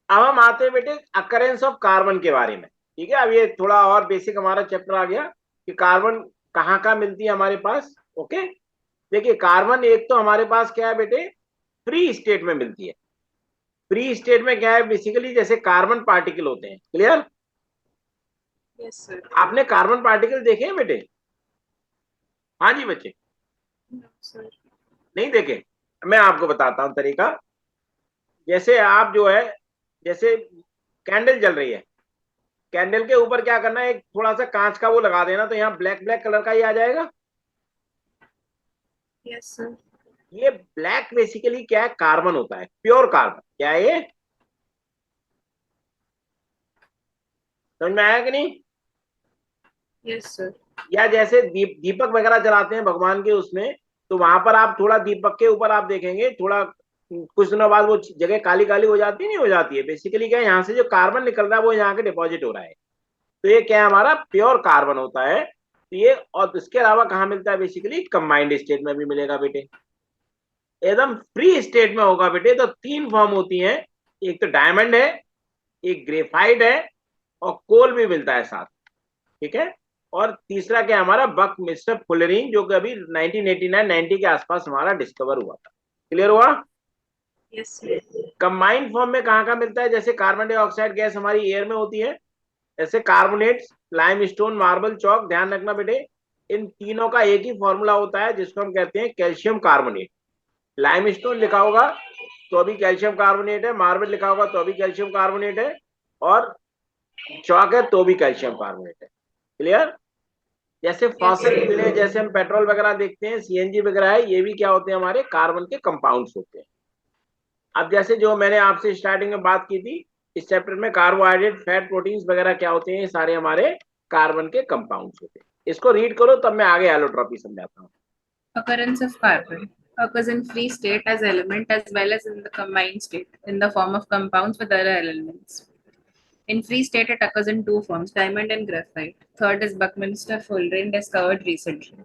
अब हम आते हैं बेटे अकरेंस ऑफ कार्बन के बारे में। ठीक है, अब ये थोड़ा और बेसिक हमारा चैप्टर आ गया कि कार्बन कहाँ कहाँ मिलती है हमारे पास। ओके, देखिए कार्बन एक तो हमारे पास क्या है बेटे, फ्री स्टेट में मिलती है। फ्री स्टेट में क्या है, बेसिकली जैसे कार्बन पार्टिकल होते हैं। क्लियर? Yes sir. आपने कार्बन पार्टिकल देखे हैं बेटे? हाँ जी बच्चे, नो सर। नहीं देखे? मैं आपको बताता हूँ तरीका। जैसे आप जो है, जैसे कैंडल जल रही है, कैंडल के ऊपर क्या करना है, एक थोड़ा सा कांच का वो लगा देना, तो यहाँ ब्लैक ब्लैक कलर का ही आ जाएगा। Yes sir. ये ब्लैक बेसिकली क्या है, कार्बन होता है, प्योर कार्बन। क्या है ये, समझ में आया कि नहीं? Yes sir. या जैसे दीपक वगैरह जलाते हैं भगवान के उसमें, तो वहां पर आप थोड़ा दीपक के ऊपर आप देखेंगे, थोड़ा कुछ दिनों बाद वो जगह काली काली हो जाती है, नहीं हो जाती है? बेसिकली क्या है, यहाँ से जो कार्बन निकल रहा है वो यहाँ के डिपॉजिट हो रहा है। तो ये क्या है, हमारा प्योर कार्बन होता है। तो ये, और इसके अलावा कहाँ मिलता है, बेसिकली कंबाइंड स्टेट में भी मिलेगा बेटे। एकदम फ्री स्टेट में होगा बेटे तो तीन फॉर्म होती हैं, एक तो डायमंड है, एक ग्रेफाइट है, और कोल भी मिलता है साथ। ठीक है, और तीसरा क्या है हमारा, बक मिस्टर फुलरिन, जो कि अभी 1989-90 के आसपास हमारा डिस्कवर हुआ था। क्लियर हुआ? Yes sir. कंबाइंड फॉर्म में कहाँ कहाँ मिलता है, जैसे कार्बन डाइऑक्साइड गैस हमारी एयर में होती है, ऐसे कार्बोनेट्स, लाइमस्टोन, मार्बल चौक, ध्यान रखना बेटे, इन तीनों का एक ही फॉर्मूला होता है जिसको हम कहते हैं कैल्शियम कार्बोनेट। लाइमस्टोन लिखा होगा तो अभी कैल्शियम कार्बोनेट है, मार्बल लिखा होगा तो अभी कैल्शियम कार्बोनेट है, और चौक है तो भी कैल्शियम कार्बोनेट है। क्लियर? जैसे यस फॉसिल फ्यूल है, सर। जैसे हम पेट्रोल वगैरह देखते हैं, सीएनजी वगैरह है, ये भी क्या होते हैं, हमारे कार्बन के कंपाउंड्स होते हैं। अब जैसे जो मैंने आपसे स्टार्टिंग में बात की थी, इस चैप्टर में कार्बोहाइड्रेट, फैट, प्रोटीन्स वगैरह क्या होते हैं, ये सारे हमारे कार्बन के कंपाउंड्स होते हैं। इसको रीड करो तब मैं आगे एलोट्रॉपी समझाता हूँ। Occurrence of carbon occurs in free state as element as well as in the combined state in the form of compounds with other elements. In free state, it occurs in two forms, diamond and graphite. Third is Buckminster fullerene, discovered recently.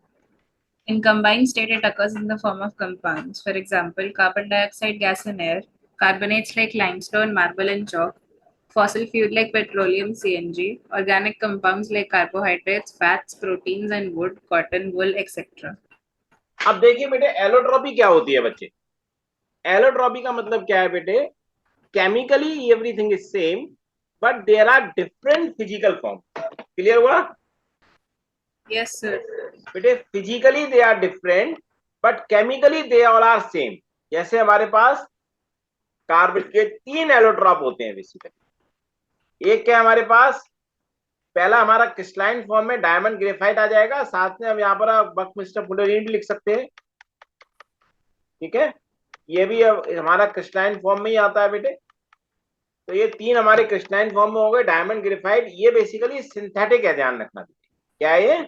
In combined state, it occurs in the form of compounds. For example, carbon dioxide gas and air, carbonates like limestone, marble, and chalk, fossil fuel like petroleum, CNG, organic compounds like carbohydrates, fats, proteins, and wood, cotton, wool, etc. अब देखिए बेटे, allotropy क्या होती है बच्चे? Allotropy का मतलब क्या है बेटे, chemically everything is same, but there are different physical form. Clear हुआ? Yes, sir. बेटे physically they are different, but chemically they all are same. जैसे हमारे पास कार्बन के तीन एलोट्रॉप होते हैं बेसिकली। एक क्या है हमारे पास, पहला हमारा क्रिस्टलाइन फॉर्म में डायमंड ग्रेफाइट आ जाएगा, साथ में हम यहाँ पर बकमिस्टर फुलरीन भी लिख सकते हैं। ठीक है, ये भी अब हमारा क्रिस्टलाइन फॉर्म में ही आता है बेटे। तो ये तीन हमारे क्रिस्टलाइन फॉर्म में हो गए, डायमंड ग्रेफाइट। ये बेसिकली सिंथेटिक है, ध्यान रखना बेटे। क्या है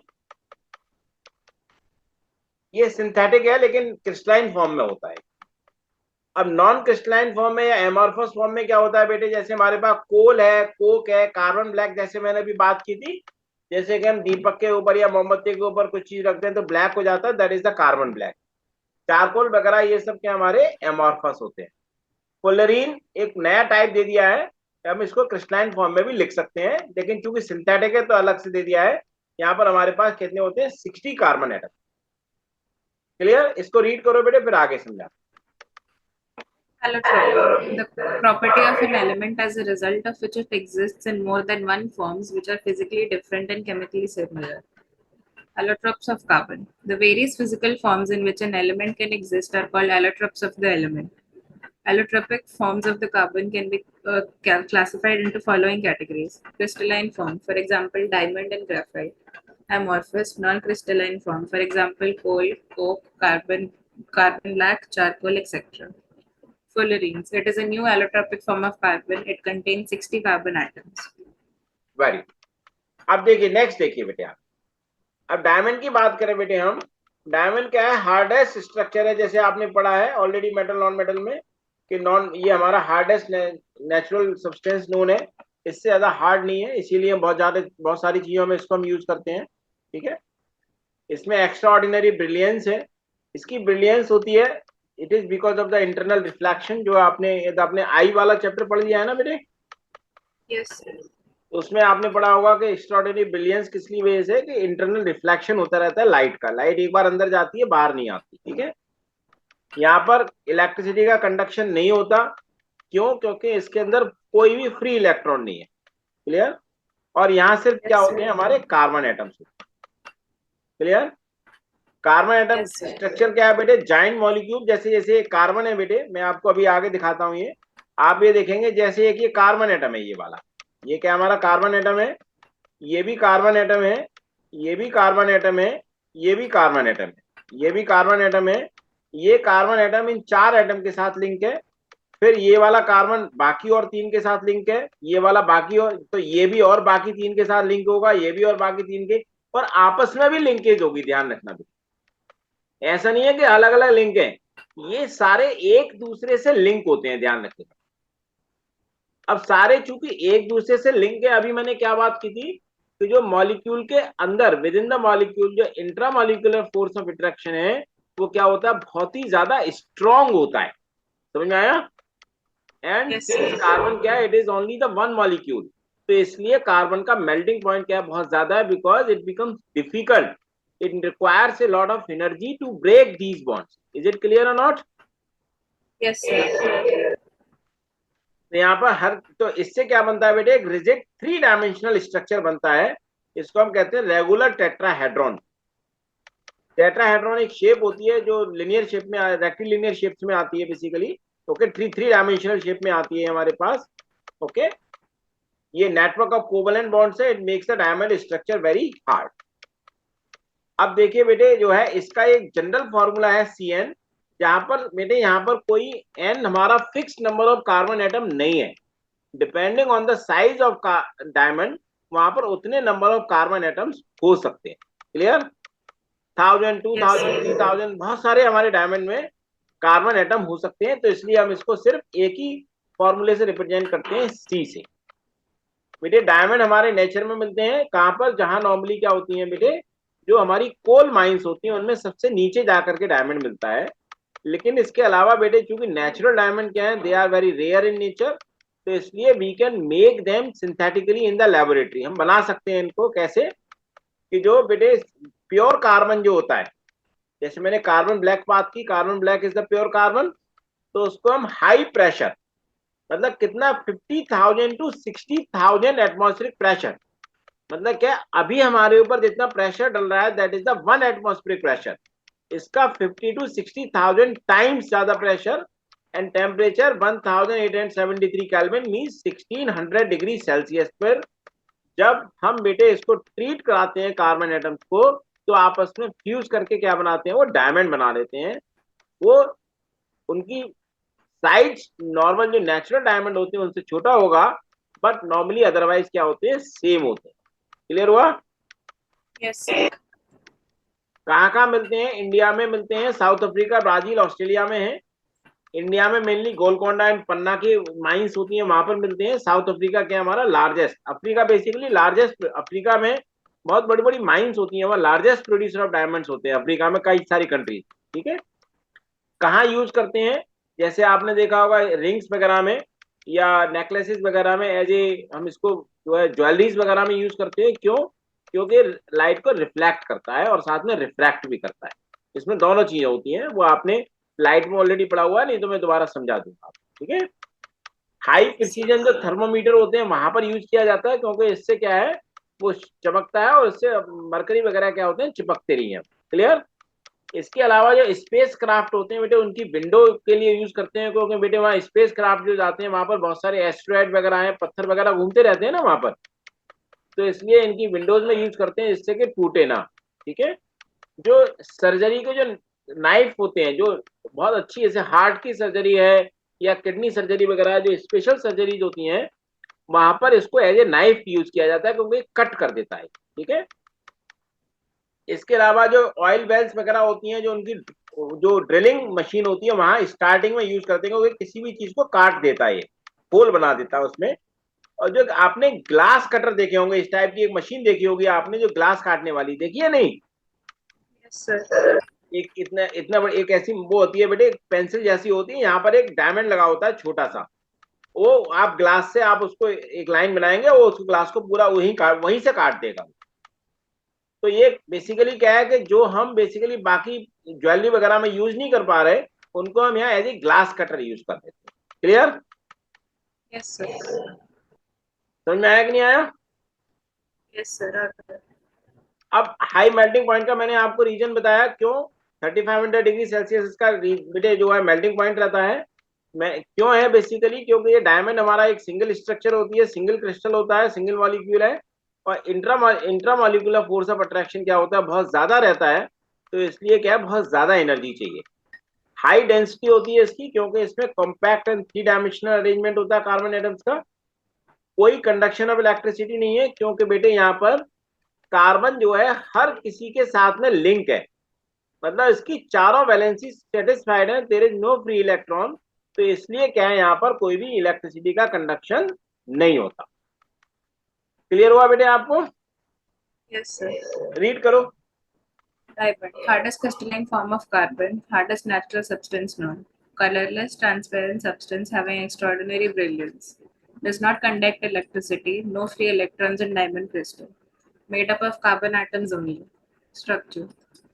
ये सिंथेटिक है लेकिन क्रिस्टलाइन फॉर्म में होता है। अब नॉन क्रिस्टलाइन फॉर्म में या एमॉर्फस फॉर्म में क्या होता है बेटे, जैसे हमारे पास कोल है, कोक है, कार्बन ब्लैक, जैसे मैंने अभी बात की थी, जैसे कि हम दीपक के ऊपर या मोमबत्ती के ऊपर कुछ चीज रखते हैं तो ब्लैक हो जाता है, that is the carbon black. Charcoal वगैरह ये सब क्या हमारे एमॉर्फस होते हैं। फुलरीन एक नया टाइप दे दिया है, हम इसको क्रिस्टलाइन फॉर्म में भी लिख सकते हैं, लेकिन चूंकि सिंथेटिक है तो अलग से दे दिया है। यहाँ पर हमारे पास कितने होते हैं, 60 कार्बन एटम। क्लियर? इसको रीड करो बेटे फिर आगे समझा। Allotropy, the property of an element as a result of which it exists in more than one forms which are physically different and chemically similar. Allotropes of carbon. The various physical forms in which an element can exist are called allotropes of the element. Allotropic forms of the carbon can be classified into following categories. Crystalline form, for example, diamond and graphite. Amorphous, non-crystalline form, for example, coal, coke, carbon black, charcoal, etc. Fullerenes. It is a new allotropic form of carbon. It contains 60 carbon atoms. Very, अब देखिए next, देखिए बेटे आप, अब diamond की बात करें बेटे हम, डायमंड क्या है, हार्डेस्ट स्ट्रक्चर है, जैसे आपने पढ़ा है ऑलरेडी मेटल नॉन मेटल में, कि नॉन, ये हमारा हार्डेस्ट नेचुरल सब्सटेंस नोन है। इससे ज्यादा हार्ड नहीं है, इसीलिए बहुत सारी चीजों में इसको हम यूज करते हैं। ठीक है, इसमें एक्स्ट्रा ऑर्डिनरी ब्रिलियंस है। इसकी ब्रिलियंस होती है it is because of the internal reflection. जो आपने आई वाला चैप्टर पढ़ लिया है ना बेटे? Yes, sir. तो उसमें आपने पढ़ा होगा कि एक्स्ट्राऑर्डिनरी ब्रिलियंस किसकी वजह से, कि इंटरनल रिफ्लेक्शन होता रहता है लाइट का। लाइट एक बार अंदर जाती है, बाहर नहीं आती, ठीक है। यहाँ पर इलेक्ट्रिसिटी का कंडक्शन नहीं होता, क्यों? क्योंकि इसके अंदर कोई भी फ्री इलेक्ट्रॉन नहीं है। क्लियर? और यहाँ सिर्फ क्या Yes, होते हैं? sir. हमारे carbon atoms. Clear? Carbon atom Yes, sir. Structure क्या है बेटे? Giant molecule. जैसे जैसे कार्बन है बेटे, मैं आपको अभी आगे दिखाता हूँ। ये आप ये देखेंगे, जैसे एक ये कार्बन एटम है, ये वाला, ये क्या हमारा कार्बन एटम है, ये भी कार्बन एटम है, ये भी कार्बन एटम है, ये भी कार्बन एटम है, ये भी कार्बन एटम है। ये कार्बन एटम इन 4 एटम के साथ लिंक है। फिर ये वाला कार्बन बाकी और 3 के साथ लिंक है, ये वाला बाकी, और तो ये भी और बाकी 3 के साथ लिंक होगा, ये भी और बाकी 3 के, और आपस में भी लिंकेज होगी। ध्यान रखना भी, ऐसा नहीं है कि अलग अलग लिंक है, ये सारे एक दूसरे से लिंक होते हैं। ध्यान रखिएगा। अब सारे चूंकि एक दूसरे से लिंक है, अभी मैंने क्या बात की थी कि जो मॉलिक्यूल के अंदर, विद इन द मॉलिक्यूल, जो intra molecular force of interaction है, वो क्या होता है? बहुत ही ज्यादा स्ट्रॉन्ग होता है। समझ में आया? And Yes, since sir. Carbon क्या है, it is only the one molecule, तो इसलिए कार्बन का मेल्टिंग पॉइंट क्या है? बहुत ज्यादा है, because it becomes difficult, it requires a lot of energy to break these bonds. Is it clear और नॉट? Yes, sir. तो यहाँ पर तो इससे क्या बनता है बेटे? एक रिजिड 3 डायमेंशनल स्ट्रक्चर बनता है। इसको हम कहते हैं रेगुलर टेट्राहेड्रॉन। टेट्राहेड्रॉन एक शेप होती है जो लिनियर शेप में, रेक्टिलिनियर शेप्स में आती है बेसिकली। ओके, 3 डायमेंशनल शेप में आती है हमारे पास। ओके, ये नेटवर्क ऑफ कोवलेंट बॉन्ड्स है। It makes the diamond structure very hard. अब देखिए बेटे, जो है इसका एक जनरल फॉर्मूला है CN, जहां पर बेटे, यहाँ पर कोई n हमारा fix number of carbon atom नहीं है। Depending on the size of diamond, वहां पर उतने नंबर ऑफ कार्बन एटम्स हो सकते हैं। क्लियर? 1000, Yes, 2000, sir. 3000, बहुत सारे हमारे डायमंड में कार्बन एटम हो सकते हैं। तो इसलिए हम इसको सिर्फ एक ही फॉर्मूले से रिप्रेजेंट करते हैं, C से। बेटे, डायमंड हमारे नेचर में मिलते हैं कहां पर? जहां नॉर्मली क्या होती है बेटे, जो हमारी कोल माइंस होती हैं, उनमें सबसे नीचे जाकर के डायमंड मिलता है। लेकिन इसके अलावा बेटे, चूंकि नेचुरल डायमंड क्या है, they are very rare in nature, तो इसलिए we can make them synthetically in the laboratory. हम बना सकते हैं इनको कैसे? कि जो बेटे प्योर कार्बन जो होता है, जैसे मैंने कार्बन ब्लैक बात की, carbon black is the pure carbon, तो उसको हम हाई प्रेशर, मतलब कितना, 50,000 to 60,000 एटमॉस्फेरिक प्रेशर, मतलब क्या, अभी हमारे ऊपर जितना प्रेशर डल रहा है, that is the 1 atmospheric pressure. इसका 50 to 60,000 टाइम्स ज्यादा pressure, and temperature 1873 kelvin, means 1600 degree Celsius पर जब हम बेटे इसको ट्रीट कराते हैं कार्बन एटम्स को, तो आपस में फ्यूज करके क्या बनाते हैं? वो डायमंड बना लेते हैं। वो उनकी साइज नॉर्मल जो नेचुरल डायमंड होते हैं उनसे छोटा होगा, बट नॉर्मली अदरवाइज क्या होते हैं? सेम होते हैं। क्लियर हुआ? Yes, sir. कहाँ कहाँ मिलते हैं? इंडिया में मिलते हैं, साउथ अफ्रीका, ब्राजील, ऑस्ट्रेलिया में है। इंडिया में मेनली गोलकोंडा एंड पन्ना की माइंस होती हैं, वहां पर मिलते हैं। साउथ अफ्रीका क्या हमारा largest, Africa basically largest, Africa में बहुत बड़ी बड़ी माइंस होती हैं, वह लार्जेस्ट प्रोड्यूसर ऑफ डायमंड्स होते हैं अफ्रीका में, कई सारी कंट्रीज। ठीक है, कहाँ यूज करते हैं? जैसे आपने देखा होगा रिंग्स वगैरह में या नेकलेसेस वगैरह में, एज ए हम इसको जो है ज्वेलरीज वगैरह में यूज करते हैं। क्यों? क्योंकि लाइट को रिफ्लेक्ट करता है और साथ में रिफ्रैक्ट भी करता है। इसमें दोनों चीजें होती हैं, वो आपने लाइट में ऑलरेडी पढ़ा हुआ है, नहीं तो मैं दोबारा समझा दूंगा। ठीक है, हाई प्रिसीजन जो थर्मोमीटर होते हैं वहां पर यूज किया जाता है, क्योंकि इससे क्या है, वो चमकता है और इससे मरकरी वगैरह क्या होते हैं? चिपकते नहीं है। क्लियर? इसके अलावा जो स्पेस क्राफ्ट होते हैं बेटे, उनकी विंडो के लिए यूज करते हैं, क्योंकि बेटे वहाँ स्पेस क्राफ्ट जो जाते हैं वहां पर बहुत सारे एस्ट्रॉयड वगैरह हैं, पत्थर वगैरह घूमते रहते हैं ना वहां पर, तो इसलिए इनकी विंडोज में यूज करते हैं, जिससे कि टूटे ना। ठीक है, जो सर्जरी के जो नाइफ होते हैं, जो बहुत अच्छी, जैसे हार्ट की सर्जरी है या किडनी सर्जरी वगैरह, जो स्पेशल सर्जरीज होती हैं, वहां पर इसको एज ए नाइफ यूज किया जाता है, क्योंकि कट कर देता है। ठीक है, इसके अलावा जो ऑयल वेल्स वगैरह होती हैं, जो उनकी जो ड्रिलिंग मशीन होती है, वहां स्टार्टिंग में यूज करते हैं, क्योंकि किसी भी चीज को काट देता है, ये होल बना देता है उसमें। और जो आपने ग्लास कटर देखे होंगे, इस टाइप की एक मशीन देखी होगी आपने, जो ग्लास काटने वाली, देखी है नहीं? Yes, sir. एक इतना इतना एक ऐसी वो होती है बेटे, पेंसिल जैसी होती है, यहाँ पर एक डायमंड लगा होता है छोटा सा, वो आप ग्लास से आप उसको एक लाइन बनाएंगे, वो उस ग्लास को पूरा वहीं से काट देगा। तो ये बेसिकली क्या है कि जो हम बेसिकली बाकी ज्वेलरी वगैरह में यूज नहीं कर पा रहे, उनको हम यहाँ as a glass cutter use कर देते हैं। क्लियर? Yes, sir. समझ में आया कि नहीं आया? Yes, sir. अब हाई मेल्टिंग पॉइंट का मैंने आपको रीजन बताया, क्यों 3500 डिग्री सेल्सियस इसका बेटे जो है मेल्टिंग पॉइंट रहता है। मैं क्यों है बेसिकली, क्योंकि ये डायमंड हमारा एक सिंगल स्ट्रक्चर होती है, सिंगल क्रिस्टल होता है, सिंगल मॉलिक्यूल है, और इंट्रा फोर्स ऑफ अट्रैक्शन क्या होता है, बहुत ज्यादा रहता है। तो इसलिए क्या है, बहुत ज्यादा एनर्जी चाहिए। हाई डेंसिटी होती है इसकी, क्योंकि इसमें कॉम्पैक्ट एंड 3 डायमेंशनल अरेंजमेंट होता है कार्बन एटम्स का। कोई कंडक्शन ऑफ इलेक्ट्रिसिटी नहीं है, क्योंकि बेटे यहाँ पर कार्बन जो है हर किसी के साथ में लिंक है, मतलब इसकी चारों वैलेंसी सेटिस्फाइड है, there is no free electron. तो इसलिए क्या है, यहाँ पर कोई भी इलेक्ट्रिसिटी का कंडक्शन नहीं होता। क्लियर हुआ बेटे आपको? Yes, sir. रीड करो। Diamond, hardest crystalline form of carbon, hardest natural substance known. Colorless, transparent substance having extraordinary brilliance. Does not conduct electricity, no free electrons in diamond crystal. Made up of carbon atoms only. Structure.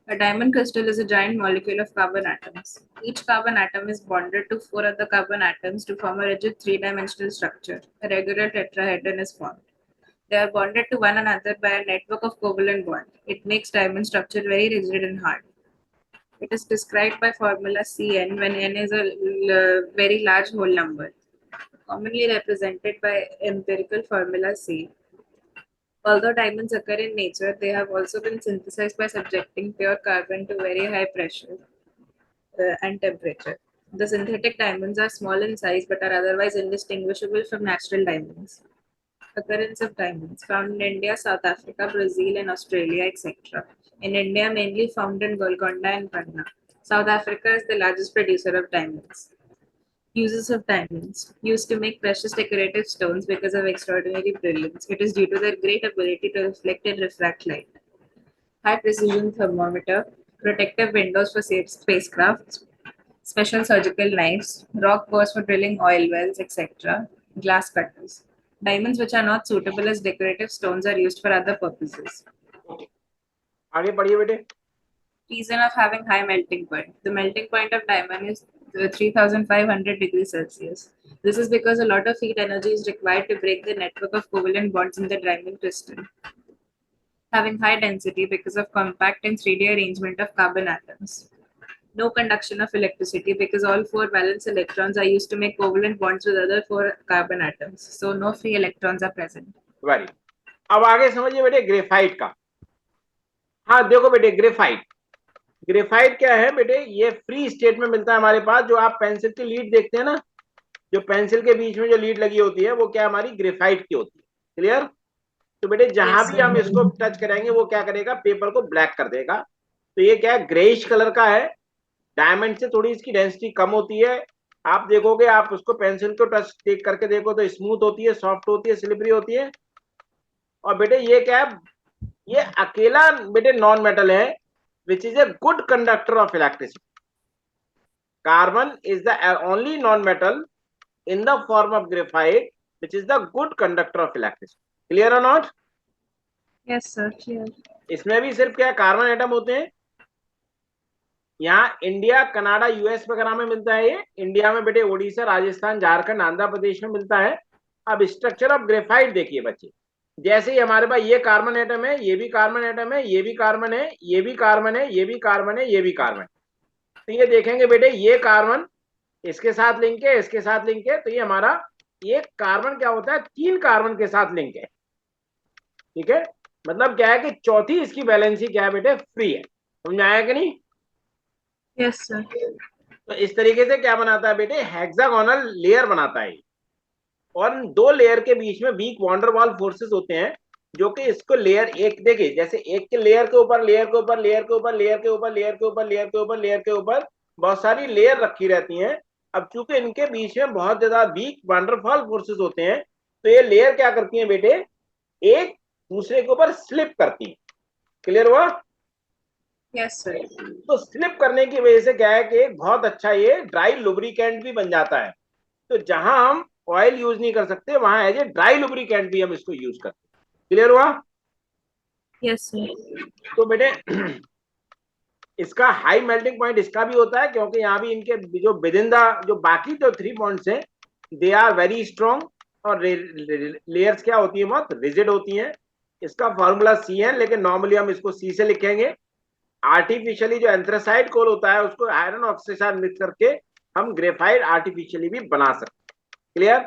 A diamond crystal is a giant molecule of carbon atoms. Each carbon atom is bonded to 4 other carbon atoms to form a rigid 3 dimensional structure. A regular tetrahedron is formed. They are bonded to one another by a network of covalent bonds. It makes diamond structure very rigid and hard. It is described by formula Cn when n is a very large whole number, commonly represented by empirical formula C. Although diamonds occur in nature, they have also been synthesized by subjecting pure carbon to very high pressure and temperature. The synthetic diamonds are small in size but are otherwise indistinguishable from natural diamonds. Occurrence of diamonds found in India, South Africa, Brazil, and Australia, etc. In India, mainly found in Golconda and Patna. South Africa is the largest producer of diamonds. Uses of diamonds used to make precious decorative stones because of extraordinary brilliance. It is due to their great ability to reflect and refract light. High precision thermometer, protective windows for safe spacecraft, special surgical knives, rock bores for drilling oil wells, etc., glass cutters. Diamonds which are not suitable as decorative stones are used for other purposes. आगे पढ़िए बेटे। Reason of having high melting point. The melting point of diamond is 3500 degrees Celsius. This is because a lot of heat energy is required to break the network of covalent bonds in the diamond crystal. Having high density because of compact and 3D arrangement of carbon atoms. No conduction of electricity because all 4 valence electrons are used to make covalent bonds with other 4 carbon atoms. So no free electrons are present. Very. अब आगे समझिए बेटे graphite का। हाँ देखो बेटे, graphite, graphite क्या है बेटे, ये फ्री स्टेट में मिलता है हमारे पास। जो आप पेंसिल की लीड देखते हैं ना, जो पेंसिल के बीच में जो लीड लगी होती है, वो क्या हमारी ग्रेफाइट की होती है। क्लियर? तो बेटे जहां Yes, भी हम इसको टच करेंगे, वो क्या करेगा, पेपर को ब्लैक कर देगा। तो ये क्या है, ग्रेइश कलर का है। डायमंड से थोड़ी इसकी डेंसिटी कम होती है। आप देखोगे, आप उसको पेंसिल को टच करके देखो तो स्मूथ होती है, सॉफ्ट होती है, स्लिपरी होती है। और बेटे ये क्या है, ये अकेला बेटे नॉन मेटल है which is a good conductor of electricity. Carbon is the only non metal in the form of graphite which is the good conductor of electricity. Clear or not? yes, sir. Clear. इसमें भी सिर्फ क्या carbon atom होते हैं। यहाँ India, Canada, US वगैरह में मिलता है ये। इंडिया में बेटे उड़ीसा, राजस्थान, झारखंड, आंध्र प्रदेश में मिलता है। अब स्ट्रक्चर ऑफ ग्रेफाइट देखिए बच्चे, जैसे ही हमारे पास ये कार्बन एटम है, ये भी कार्बन एटम है, ये भी कार्बन है, ये भी कार्बन है, ये भी कार्बन है, ये भी कार्बन। तो ये देखेंगे बेटे, ये कार्बन इसके साथ लिंक है, इसके साथ लिंक है। तो ये हमारा ये कार्बन क्या होता है, 3 कार्बन के साथ लिंक है। ठीक है, मतलब क्या है कि चौथी इसकी वैलेंसी क्या है बेटे, फ्री है। समझ आया कि नहीं? Yes, sir. तो इस तरीके से क्या बनाता है बेटे, हेक्सागोनल लेयर बनाता है। और 2 लेयर के बीच में वीक वॉन्डरवॉल फोर्सेस होते हैं, जो कि इसको लेयर एक, देखिए जैसे एक के लेयर के ऊपर लेयर के ऊपर लेयर के ऊपर लेयर के ऊपर लेयर के ऊपर लेयर के ऊपर लेयर के ऊपर बहुत सारी लेयर रखी रहती हैं। अब चूंकि इनके बीच में बहुत ज्यादा वीक वंडरफॉल फोर्सेस होते हैं, तो ये लेयर क्या करती हैं बेटे, एक दूसरे के ऊपर स्लिप करती हैं। क्लियर हुआ? Yes, sir. तो स्लिप करने की वजह से क्या है कि एक बहुत अच्छा ये ड्राई लुब्रिकेंट भी बन जाता है। तो जहां हम ऑयल यूज नहीं कर सकते वहां एज ए ड्राई लुब्रिकेंट भी हम इसको यूज करते हैं। क्लियर हुआ? Yes, sir. तो बेटे इसका हाई मेल्टिंग पॉइंट इसका भी होता है क्योंकि यहाँ भी इनके जो विदिंदा जो बाकी जो 3 बॉन्ड्स हैं दे आर वेरी स्ट्रॉन्ग, और लेयर्स क्या होती है बहुत रिजिड होती हैं। इसका फॉर्मूला सी है, लेकिन नॉर्मली हम इसको सी से लिखेंगे। आर्टिफिशियली जो एंथ्रासाइड कोल होता है उसको आयरन ऑक्साइड के साथ मिक्स करके हम ग्रेफाइट आर्टिफिशियली भी बना सकते हैं। क्लियर?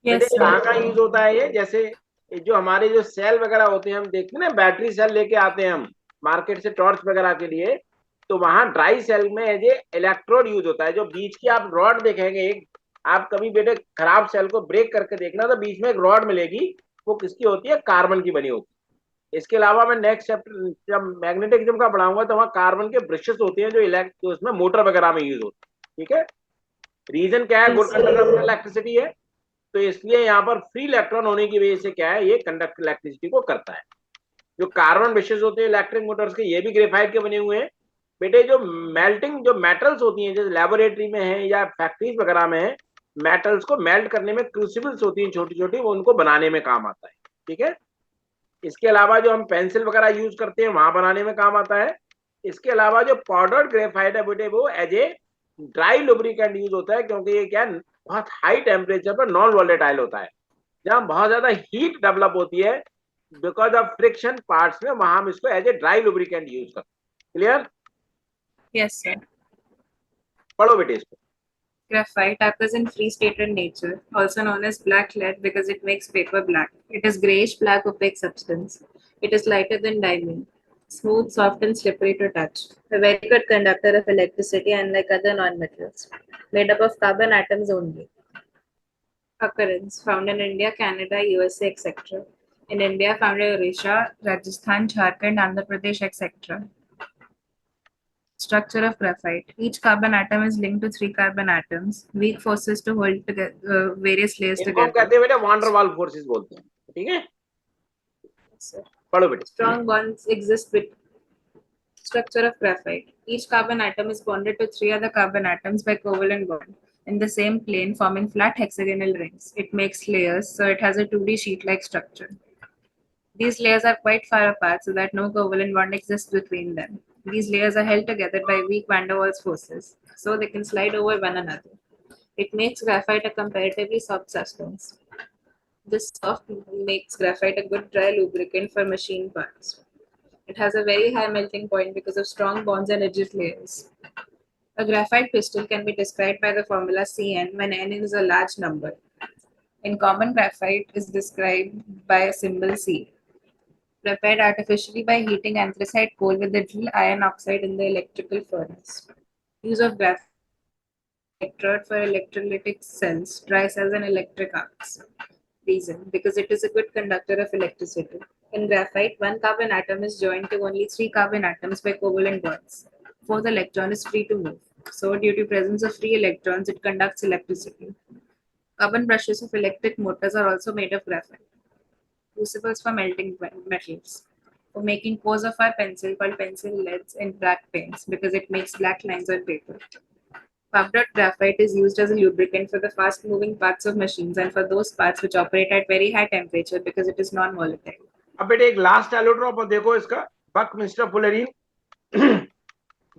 बेटे Yes, sir. कहाँ का यूज होता है ये? जैसे जो हमारे जो सेल वगैरह होते हैं हम देखते हैं ना, बैटरी सेल लेके आते हैं हम मार्केट से टॉर्च वगैरह के लिए, तो वहां ड्राई सेल में एज ए इलेक्ट्रोड यूज होता है। जो बीच की आप रॉड देखेंगे एक, आप कभी बेटे खराब सेल को ब्रेक करके देखना तो बीच में एक रॉड मिलेगी, वो किसकी होती है? कार्बन की बनी होती है। इसके अलावा मैं नेक्स्ट चैप्टर जब मैग्नेटिज्म का पढ़ाऊंगा तो वहां कार्बन के ब्रशेस होते हैं जो उसमें मोटर वगैरह में यूज होते हैं। ठीक है? रीजन क्या है? Yes, good sir. Conductor of electricity है, तो इसलिए यहाँ पर फ्री इलेक्ट्रॉन होने की वजह से क्या है, ये कंडक्ट इलेक्ट्रिसिटी को करता है। जो कार्बन ब्रशेस होते हैं इलेक्ट्रिक मोटर्स के, ये भी ग्रेफाइट के बने हुए हैं। बेटे जो मेल्टिंग जो मेटल्स होती हैं, जैसे लेबोरेटरी में है या फैक्ट्रीज वगैरह में है, मेटल्स को मेल्ट करने में क्रूसिबल्स होती हैं छोटी छोटी, वो उनको बनाने में काम आता है। ठीक है? इसके अलावा जो हम पेंसिल वगैरह यूज करते हैं वहां बनाने में काम आता है। इसके अलावा जो पाउडर्ड ग्रेफाइट है बेटे, वो as a dry lubricant use होता है, क्योंकि ये क्या बहुत हाई टेम्परेचर पर नॉन वोलेटाइल होता है। जहां बहुत ज्यादा हीट डेवलप होती है बिकॉज ऑफ फ्रिक्शन पार्ट्स में, वहां हम इसको as a dry lubricant use करते हैं। क्लियर? Yes, sir. पढ़ो बेटे इसको। Graphite occurs in free-stated nature, also known as black lead because it makes paper black. It is grayish-black opaque substance. It is lighter than diamond, smooth, soft, and slippery to touch. A very good conductor of electricity, unlike other non-metals. Made up of carbon atoms only. Occurrence found in India, Canada, USA, etc. In India, found in Odisha, Rajasthan, Jharkhand, Andhra Pradesh, etc. Structure of graphite. Each carbon atom is linked to 3 carbon atoms. Weak forces to hold together, various layers इनको हम together. कहते हैं बेटे van der Waal forces बोलते हैं। ठीक है? So, पढ़ो बेटे। strong bonds exist with structure of graphite. Each carbon atom is bonded to 3 other carbon atoms by covalent bond in the same plane, forming flat hexagonal rings. It makes layers, so it has a 2D sheet-like structure. These layers are quite far apart so that no covalent bond exists between them. These layers are held together by weak van der Waals forces, so they can slide over one another. It makes graphite a comparatively soft substance. This soft makes graphite a good dry lubricant for machine parts. It has a very high melting point because of strong bonds and rigid layers. A graphite crystal can be described by the formula Cn when n is a large number. In common, graphite is described by a symbol C. Prepared artificially by heating anthracite coal with the drill iron oxide in the electrical furnace. Use of graphite electrode for electrolytic cells, dry cells, and electric arcs. Reason: because it is a good conductor of electricity. In graphite, 1 carbon atom is joined to only 3 carbon atoms by covalent bonds. Fourth electron is free to move. So, due to presence of free electrons, it conducts electricity. Carbon brushes of electric motors are also made of graphite. Crucibles for melting metals. For making cores of our pencil called pencil leads and black paints because it makes black lines on paper. Powdered graphite is used as a lubricant for the fast moving parts of machines and for those parts which operate at very high temperature because it is non-volatile. अब बेटे एक last allotrope देखो इसका, Buckminster fullerene.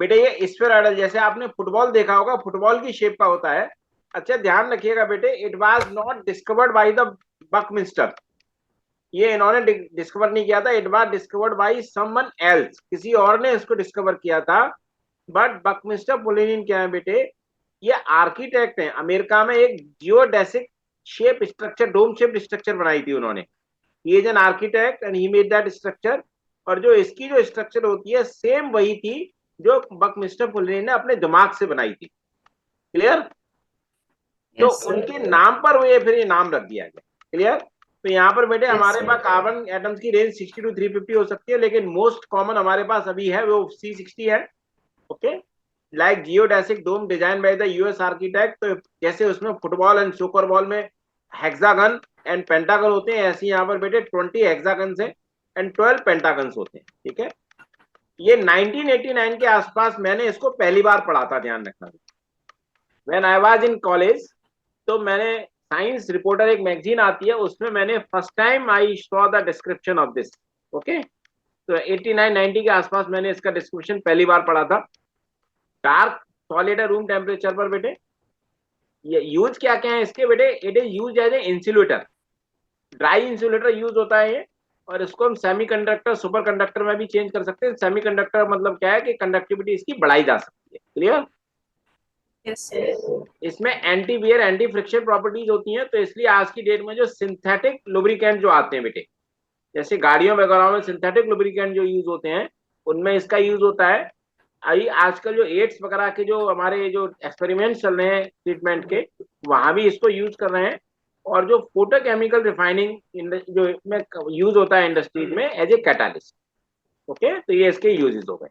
बेटे ये spheroidal, जैसे आपने football देखा होगा, फुटबॉल की शेप का होता है। अच्छा ध्यान रखिएगा बेटे, it was not discovered by the Buckminster. ये इन्होंने डिस्कवर नहीं किया था, it was discovered by someone else, किसी और ने इसको डिस्कवर किया था। बट बकमिस्टर फुलरीन क्या है बेटे, ये आर्किटेक्ट हैं। अमेरिका में एक geodesic shape structure, dome shape structure बनाई थी उन्होंने। He is an architect and he made that structure. और जो इसकी जो स्ट्रक्चर होती है सेम वही थी जो बकमिस्टर फुलरीन ने अपने दिमाग से बनाई थी। क्लियर? तो Yes, sir. उनके नाम पर हुए फिर ये नाम रख दिया गया। क्लियर? तो यहाँ पर बेटे Yes, हमारे sir. पास कार्बन एटम्स की रेंज 60 to 350 हो सकती है, लेकिन मोस्ट कॉमन हमारे पास अभी है वो C60 है। Okay? Like geodesic dome design by the US architect. तो जैसे उसमें फुटबॉल एंड सोकर बॉल में हेक्सागन एंड पेंटागन होते हैं, ऐसे यहाँ पर बेटे 20 हेक्सागन है एंड 12 पेंटागन्स होते हैं। ठीक है? ये 1989 के आसपास मैंने इसको पहली बार पढ़ा था, ध्यान रखना। When I was in college, तो मैंने साइंस रिपोर्टर एक मैगजीन आती है, उसमें मैंने first time I saw the description of this. Okay, तो 89-90 के आसपास मैंने इसका डिस्क्रिप्शन पहली बार पढ़ा था। डार्क सॉलिड है रूम टेम्परेचर पर बेटे। ये यूज क्या क्या है इसके बेटे? It is use as a insulator, dry insulator use होता है ये। और इसको हम सेमीकंडक्टर सुपर कंडक्टर में भी चेंज कर सकते हैं। सेमीकंडक्टर मतलब क्या है कि कंडक्टिविटी इसकी बढ़ाई जा सकती है। क्लियर? Yes, sir. इसमें anti wear anti friction properties होती हैं, तो इसलिए आज की डेट में जो सिंथेटिक लुब्रिकेंट जो आते हैं बेटे, जैसे गाड़ियों वगैरह में सिंथेटिक लुब्रिकेंट जो यूज होते हैं, उनमें इसका यूज होता है। अभी आजकल जो एड्स वगैरह के जो हमारे जो एक्सपेरिमेंट चल रहे हैं ट्रीटमेंट के, वहां भी इसको यूज कर रहे हैं। और जो फोटोकेमिकल रिफाइनिंग जो में यूज होता है इंडस्ट्रीज में एज ए कैटालिस्ट। ओके, तो ये इसके यूजेस हो गए।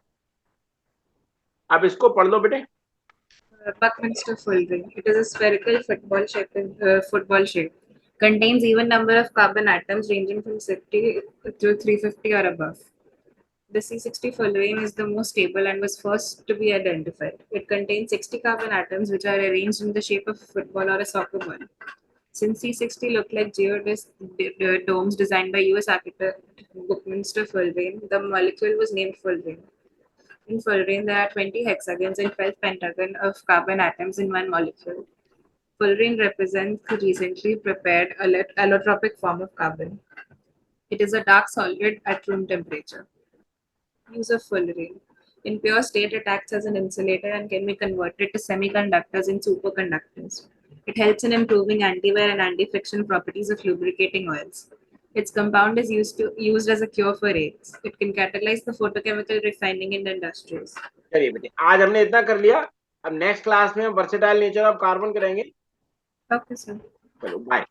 अब इसको पढ़ लो बेटे। Buckminster Fullerene. It is a spherical football shape. Contains even number of carbon atoms ranging from 60 to 350 or above. The C60 fullerene is the most stable and was first to be identified. It contains 60 carbon atoms which are arranged in the shape of a football or a soccer ball. Since C60 looked like geodomes designed by US architect Buckminster Fullerene, the molecule was named fullerene. In fullerene, there are 20 hexagons and 12 pentagon of carbon atoms in one molecule. Fullerene represents the recently prepared allotropic form of carbon. It is a dark solid at room temperature. Use of fullerene. In pure state, it acts as an insulator and can be converted to semiconductors and superconductors. It helps in improving anti-wear and anti-friction properties of lubricating oils. Its compound is used as a cure for AIDS. It can catalyze the photochemical refining in the industries. चलिए बेटे, आज हमने इतना कर लिया। अब next class में हम वर्सेटाइल नेचर ऑफ कार्बन करेंगे। Okay, sir. चलो बाय।